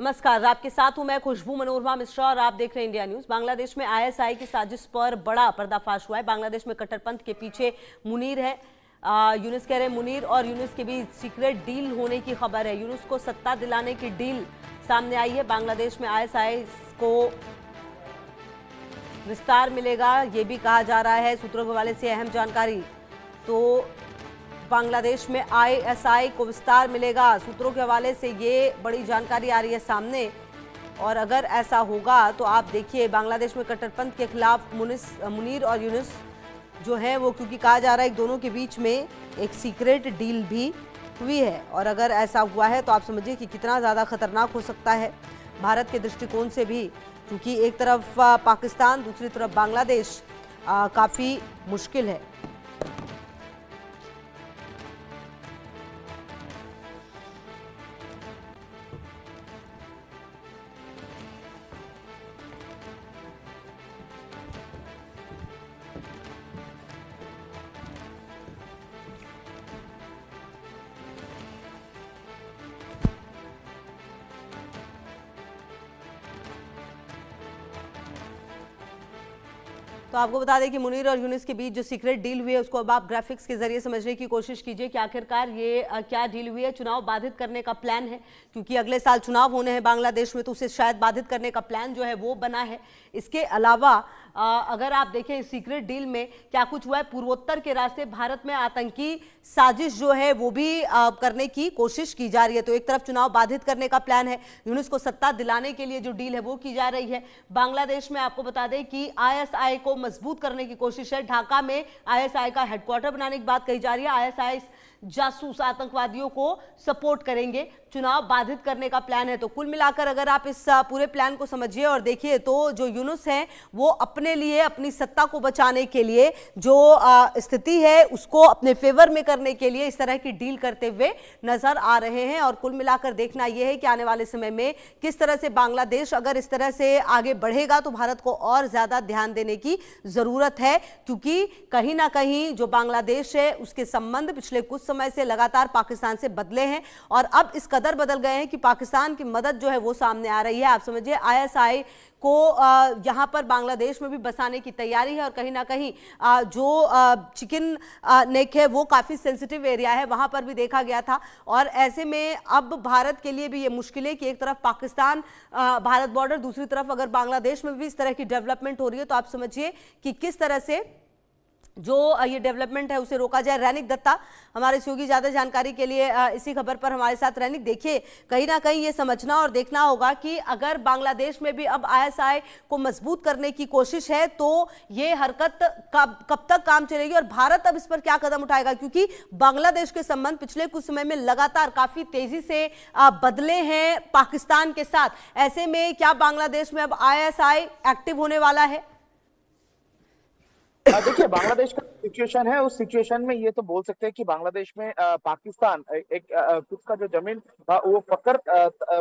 नमस्कार, आपके साथ हूं मैं खुशबू मनोरमा मिश्रा और आप देख रहे हैं इंडिया न्यूज। बांग्लादेश में आईएसआई की साजिश पर बड़ा पर्दाफाश हुआ है। बांग्लादेश में कट्टरपंथ के पीछे मुनीर है। यूनुस कह रहे हैं मुनीर और यूनुस के बीच सीक्रेट डील होने की खबर है। यूनुस को सत्ता दिलाने की डील सामने आई है। बांग्लादेश में आईएसआई को विस्तार मिलेगा, ये भी कहा जा रहा है। सूत्रों के हवाले से अहम जानकारी, तो बांग्लादेश में आईएसआई को विस्तार मिलेगा। सूत्रों के हवाले से ये बड़ी जानकारी आ रही है सामने, और अगर ऐसा होगा तो आप देखिए बांग्लादेश में कट्टरपंथ के खिलाफ मुनीर और यूनुस जो है वो, क्योंकि कहा जा रहा है कि दोनों के बीच में एक सीक्रेट डील भी हुई है, और अगर ऐसा हुआ है तो आप समझिए कि कितना ज़्यादा खतरनाक हो सकता है भारत के दृष्टिकोण से भी, क्योंकि एक तरफ पाकिस्तान, दूसरी तरफ बांग्लादेश, काफ़ी मुश्किल है। तो आपको बता दें कि मुनीर और यूनुस के बीच जो सीक्रेट डील हुई है उसको अब आप ग्राफिक्स के जरिए समझने की कोशिश कीजिए कि आखिरकार ये क्या डील हुई है। चुनाव बाधित करने का प्लान है, क्योंकि अगले साल चुनाव होने हैं बांग्लादेश में, तो उसे शायद बाधित करने का प्लान जो है वो बना है। इसके अलावा अगर आप देखें इस सीक्रेट डील में क्या कुछ हुआ है, पूर्वोत्तर के रास्ते भारत में आतंकी साजिश जो है वो भी करने की कोशिश की जा रही है। तो एक तरफ चुनाव बाधित करने का प्लान है, यूनुस को सत्ता दिलाने के लिए जो डील है वो की जा रही है। बांग्लादेश में आपको बता दें कि आईएसआई को मजबूत करने की कोशिश है। ढाका में आईएसआई का हेडक्वार्टर बनाने की बात कही जा रही है। आईएसआई जासूस आतंकवादियों को सपोर्ट करेंगे। चुनाव बाधित करने का प्लान है। तो कुल मिलाकर अगर आप इस पूरे प्लान को समझिए और देखिए तो जो यूनुस है वो अपने लिए, अपनी सत्ता को बचाने के लिए, जो स्थिति है उसको अपने फेवर में करने के लिए इस तरह की डील करते हुए नजर आ रहे हैं। और कुल मिलाकर देखना यह है कि आने वाले समय में किस तरह से बांग्लादेश अगर इस तरह से आगे बढ़ेगा तो भारत को और ज्यादा ध्यान देने की जरूरत है, क्योंकि कहीं ना कहीं जो बांग्लादेश है उसके संबंध पिछले कुछ समय से लगातार पाकिस्तान से बदले हैं, और अब इस कदर बदल गए हैं कि पाकिस्तान की मदद जो है वो सामने आ रही है। आप समझिए आईएसआई को यहां पर बांग्लादेश में भी बसाने की तैयारी है, और कहीं ना कहीं जो चिकन नेक है वो काफी सेंसिटिव एरिया है, वहां पर भी देखा गया था। और ऐसे में अब भारत के लिए भी ये मुश्किल है कि एक तरफ पाकिस्तान भारत बॉर्डर, दूसरी तरफ अगर बांग्लादेश में भी इस तरह की डेवलपमेंट हो रही है तो आप समझिए कि किस तरह से जो ये डेवलपमेंट है उसे रोका जाए। रैनिक दत्ता हमारे सहयोगी ज्यादा जानकारी के लिए इसी खबर पर हमारे साथ। रैनिक, देखिए कहीं ना कहीं ये समझना और देखना होगा कि अगर बांग्लादेश में भी अब आईएसआई को मजबूत करने की कोशिश है तो ये हरकत कब तक काम चलेगी, और भारत अब इस पर क्या कदम उठाएगा, क्योंकि बांग्लादेश के संबंध पिछले कुछ समय में लगातार काफी तेजी से बदले हैं पाकिस्तान के साथ। ऐसे में क्या बांग्लादेश में अब आईएसआई एक्टिव होने वाला है? देखिए, बांग्लादेश का सिचुएशन है, उस सिचुएशन में ये तो बोल सकते हैं कि बांग्लादेश में पाकिस्तान एक खुद का जो जमीन वो पकड़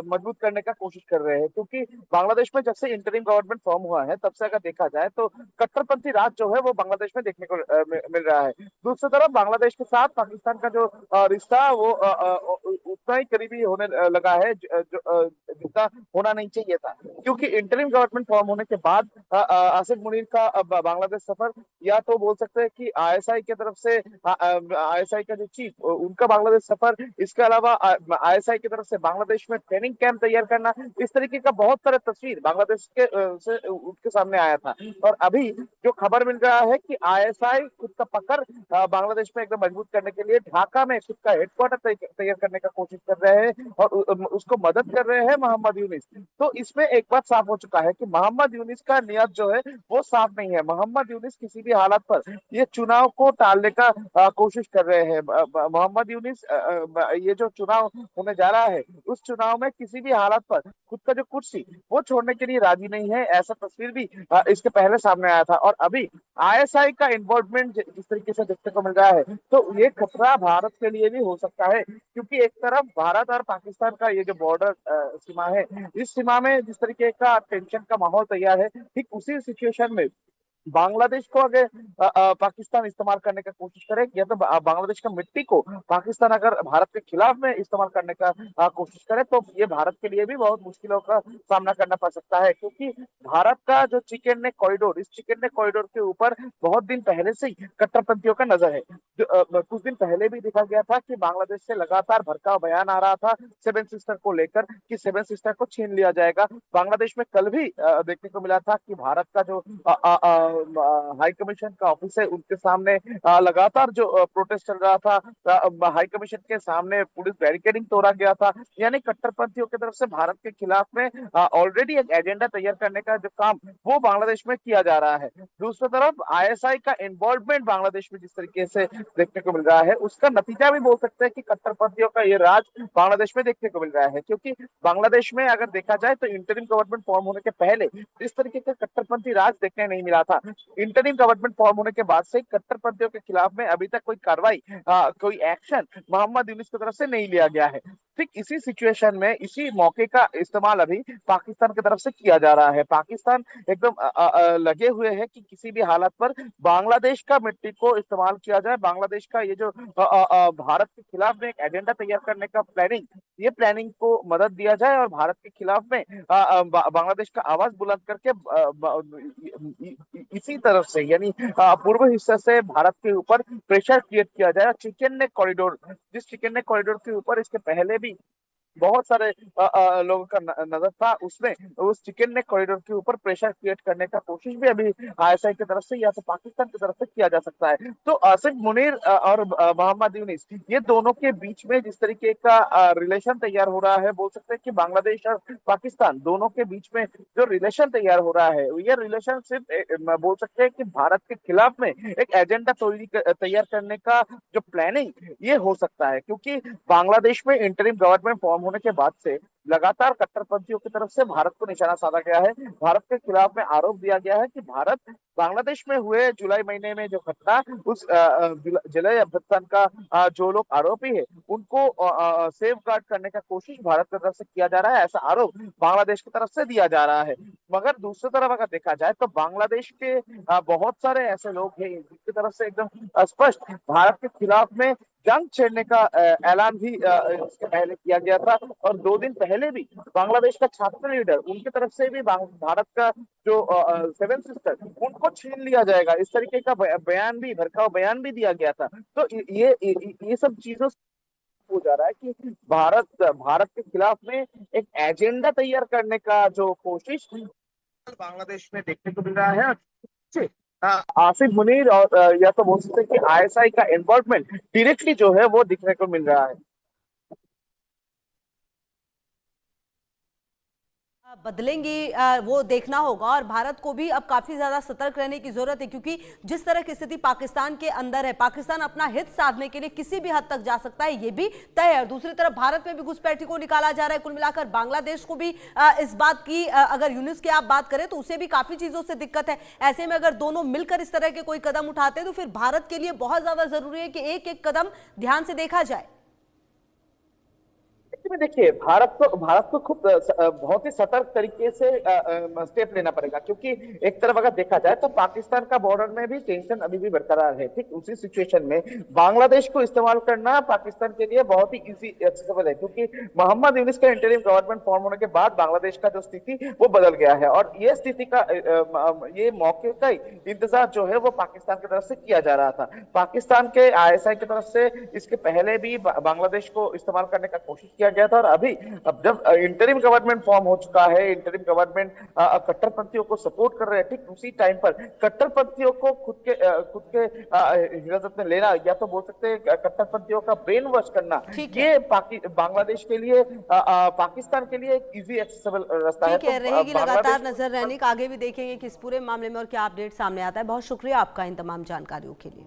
मजबूत करने का कोशिश कर रहे हैं, क्योंकि बांग्लादेश में जब से इंटरिम गवर्नमेंट फॉर्म हुआ है तब से अगर देखा जाए तो कट्टरपंथी राज जो है वो बांग्लादेश में देखने को मिल रहा है। दूसरी तरफ बांग्लादेश के साथ पाकिस्तान का जो रिश्ता वो उतना ही करीबी होने लगा है जितना होना नहीं चाहिए था, क्योंकि इंटरिम गवर्नमेंट फॉर्म होने के बाद आसिफ मुनीर का बांग्लादेश सफर, या तो बोल सकते हैं कि आईएसआई की तरफ से आईएसआई का जो चीफ उनका बांग्लादेश सफर, इसके अलावा आईएसआई की तरफ से बांग्लादेश में ट्रेनिंग कैंप तैयार करना, इस तरीके का बहुत सारा तस्वीर बांग्लादेश के से उनके सामने आया था। और अभी जो खबर मिल रहा है कि आईएसआई खुद का पकड़ बांग्लादेश में एकदम मजबूत करने के लिए ढाका में खुद का हेडक्वार्टर तैयार करने का कोशिश कर रहे हैं, और उसको मदद कर रहे हैं मोहम्मद यूनिस। तो इसमें एक बात साफ हो चुका है कि मोहम्मद यूनिस का नियत जो है वो साफ नहीं है। मोहम्मद यूनिस किसी भी हालत पर ये चुनाव को टालने का कोशिश कर रहे हैं। मोहम्मद यूनिस ये जो चुनाव होने जा रहा है उस चुनाव में किसी भी हालत पर खुद का जो कुर्सी वो छोड़ने के लिए राजी नहीं है, ऐसा तस्वीर भी इसके पहले सामने आया था। और अभी आईएसआई का इन्वॉल्वमेंट जिस तरीके से देखने को मिल रहा है तो ये खतरा भारत के लिए भी हो सकता है, क्योंकि एक तरफ भारत और पाकिस्तान का ये जो बॉर्डर सीमा है, इस सीमा में जिस तरीके का टेंशन का माहौल तैयार है, ठीक उसी सिचुएशन में बांग्लादेश को अगर पाकिस्तान इस्तेमाल करने का कोशिश करे, या तो बांग्लादेश का मिट्टी को पाकिस्तान अगर भारत के खिलाफ में इस्तेमाल करने का कोशिश करे, तो ये भारत के लिए भी बहुत मुश्किलों का सामना करना पड़ सकता है। क्योंकि भारत का जो चिकन नेक कॉरिडोर, इस चिकन नेक कॉरिडोर के ऊपर बहुत दिन पहले से ही कट्टरपंथियों का नजर है। कुछ दिन पहले भी देखा गया था कि बांग्लादेश से लगातार भड़काऊ बयान आ रहा था सेवन सिस्टर को लेकर, कि सेवन सिस्टर को छीन लिया जाएगा। बांग्लादेश में कल भी देखने को मिला था कि भारत का जो हाई कमीशन का ऑफिस है, उनके सामने लगातार जो प्रोटेस्ट चल रहा था, हाई कमीशन के सामने पुलिस बैरिकेडिंग तोड़ा गया था। यानी कट्टरपंथियों की तरफ से भारत के खिलाफ में ऑलरेडी एक एजेंडा तैयार करने का जो काम वो बांग्लादेश में किया जा रहा है। दूसरी तरफ आईएसआई का इन्वॉल्वमेंट बांग्लादेश में जिस तरीके से देखने को मिल रहा है, उसका नतीजा भी बोल सकते हैं कि कट्टरपंथियों का ये राज बांग्लादेश में देखने को मिल रहा है। क्योंकि बांग्लादेश में अगर देखा जाए तो इंटरिम गवर्नमेंट फॉर्म होने के पहले इस तरीके का कट्टरपंथी राज देखने नहीं मिला था। इंटरिम गवर्नमेंट फॉर्म होने के बाद से कट्टरपंथियों के खिलाफ में अभी तक कोई कार्रवाई, कोई एक्शन मोहम्मद यूनिस की तरफ से नहीं लिया गया है। ठीक इसी सिचुएशन में, इसी मौके का इस्तेमाल अभी पाकिस्तान की तरफ से किया जा रहा है। पाकिस्तान एकदम लगे हुए है कि किसी भी हालत पर बांग्लादेश का मिट्टी को इस्तेमाल किया जाए। बांग्लादेश का ये जो भारत के खिलाफ में एक एजेंडा तैयार करने का प्लानिंग, ये प्लानिंग को मदद दिया जाए और भारत के खिलाफ में बांग्लादेश का आवाज बुलंद करके इसी तरफ से, यानी पूर्व हिस्से से भारत के ऊपर प्रेशर क्रिएट किया जाए। चिकन नेक कॉरिडोर, जिस चिकन नेक कॉरिडोर के ऊपर इसके पहले भी बहुत सारे लोगों का नजर था, उसमें उस चिकन नेक कॉरिडोर के ऊपर प्रेशर क्रिएट करने का कोशिश भी अभी आईएसआई की तरफ से या तो पाकिस्तान की तरफ से किया जा सकता है। तो आसिफ मुनीर और मोहम्मद यूनिस, ये दोनों के बीच में जिस तरीके का रिलेशन तैयार हो रहा है, बोल सकते हैं कि बांग्लादेश और पाकिस्तान दोनों के बीच में जो रिलेशन तैयार हो रहा है, ये रिलेशन सिर्फ बोल सकते हैं कि भारत के खिलाफ में एक एजेंडा तैयार करने का जो प्लानिंग, ये हो सकता है। क्योंकि बांग्लादेश में इंटरिम गवर्नमेंट फॉर्म होने के बाद से लगातार कट्टरपंथियों की तरफ से भारत को निशाना साधा गया है। भारत के खिलाफ में आरोप दिया गया है कि भारत बांग्लादेश में हुए जुलाई महीने में जो घटना, उस जलीय अभ्युत्थान का जो लोग आरोपी है, उनको सेफ गार्ड करने का कोशिश भारत की तरफ से किया जा रहा है, ऐसा आरोप बांग्लादेश की तरफ से दिया जा रहा है। मगर दूसरी तरफ अगर देखा जाए तो बांग्लादेश के बहुत सारे ऐसे लोग हैं जिनकी तरफ से एकदम स्पष्ट भारत के खिलाफ में जंग छेड़ने का ऐलान भी इसके पहले किया गया था। और 2 दिन पहले भी बांग्लादेश का छात्र लीडर, उनकी तरफ से भी भारत का जो सेवन सिस्टर, उनको छीन लिया जाएगा, इस तरीके का बयान भी, भड़काऊ बयान भी दिया गया था। तो ये सब चीजों हो जा रहा है कि भारत के खिलाफ में एक एजेंडा तैयार करने का जो कोशिश बांग्लादेश में देखने को मिल रहा है। आसिफ मुनीर और या तो बोल सकते हैं कि आईएसआई का इन्वॉल्वमेंट डायरेक्टली जो है वो दिखने को मिल रहा है। बदलेंगी वो देखना होगा। और भारत को भी अब काफी ज्यादा सतर्क रहने की जरूरत है, क्योंकि जिस तरह की स्थिति पाकिस्तान के अंदर है, पाकिस्तान अपना हित साधने के लिए किसी भी हद तक जा सकता है, ये भी तय है। और दूसरी तरफ भारत में भी घुसपैठी को निकाला जा रहा है। कुल मिलाकर बांग्लादेश को भी इस बात की, अगर यूनिस की आप बात करें तो उसे भी काफी चीजों से दिक्कत है। ऐसे में अगर दोनों मिलकर इस तरह के कोई कदम उठाते हैं तो फिर भारत के लिए बहुत ज्यादा जरूरी है कि एक एक कदम ध्यान से देखा जाए। में देखिए, भारत को खूब बहुत ही सतर्क तरीके से स्टेप लेना पड़ेगा। क्योंकि एक तरफ अगर देखा जाए तो पाकिस्तान का बॉर्डर में भी टेंशन अभी भी बरकरार है। ठीक उसी सिचुएशन में बांग्लादेश को इस्तेमाल करना पाकिस्तान के लिए बहुत ही इजी एक्सेसिबल है। क्योंकि मोहम्मद यूनिस का इंटरिम गवर्नमेंट फॉर्म होने के बाद बांग्लादेश का जो स्थिति वो बदल गया है, और ये स्थिति का ये मौके का इंतजार जो है वो पाकिस्तान की तरफ से किया जा रहा था। पाकिस्तान के आईएसआई की तरफ से इसके पहले भी बांग्लादेश को इस्तेमाल करने का कोशिश किया गया था। और अब जब इंटरिम गवर्नमेंट फॉर्म हो चुका है, इंटरिम गवर्नमेंट कट्टरपंथियों को सपोर्ट कर रहे हैं, ठीक उसी टाइम पर कट्टरपंथियों को खुद के हिरासत में लेना, या तो बोल सकते हैं कट्टरपंथियों का ब्रेन वॉश करना, ये बांग्लादेश के लिए, पाकिस्तान के लिए एक इजी एक्सेसिबल रास्ता है। तो रहेगी लगातार नजर रहने का, आगे भी देखेंगे कि इस पूरे मामले में और क्या अपडेट सामने आता है। बहुत शुक्रिया आपका इन तमाम जानकारियों के लिए।